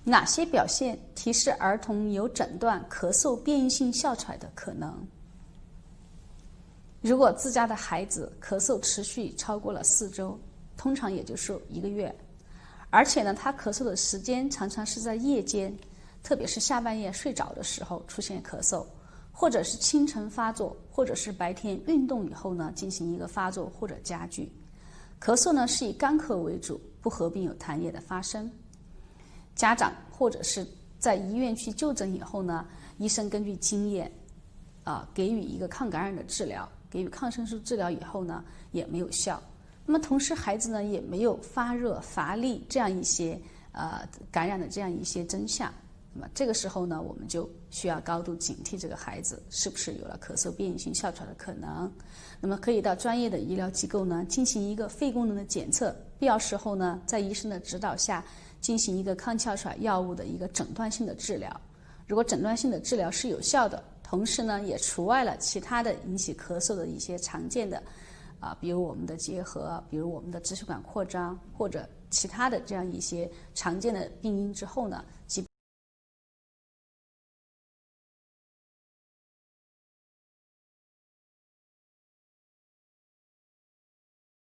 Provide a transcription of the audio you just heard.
哪些表现提示儿童有诊断咳嗽变异性哮喘的可能？如果自家的孩子咳嗽持续超过了4周，通常也就是1个月，而且呢，他咳嗽的时间常常是在夜间，特别是下半夜睡着的时候出现咳嗽，或者是清晨发作，或者是白天运动以后呢进行一个发作或者加剧。咳嗽呢是以干咳为主，不合并有痰液的发生。家长或者是在医院去就诊以后呢，医生根据经验给予一个抗感染的治疗，给予抗生素治疗以后呢也没有效。那么同时孩子呢也没有发热乏力这样一些感染的这样一些征象。那么这个时候呢，我们就需要高度警惕这个孩子是不是有了咳嗽变异性哮喘的可能。那么可以到专业的医疗机构呢进行一个肺功能的检测，必要时候呢在医生的指导下进行一个抗哮喘药物的一个诊断性的治疗。如果诊断性的治疗是有效的，同时呢也除外了其他的引起咳嗽的一些常见的比如我们的结核，比如我们的支气管扩张，或者其他的这样一些常见的病因之后呢，基本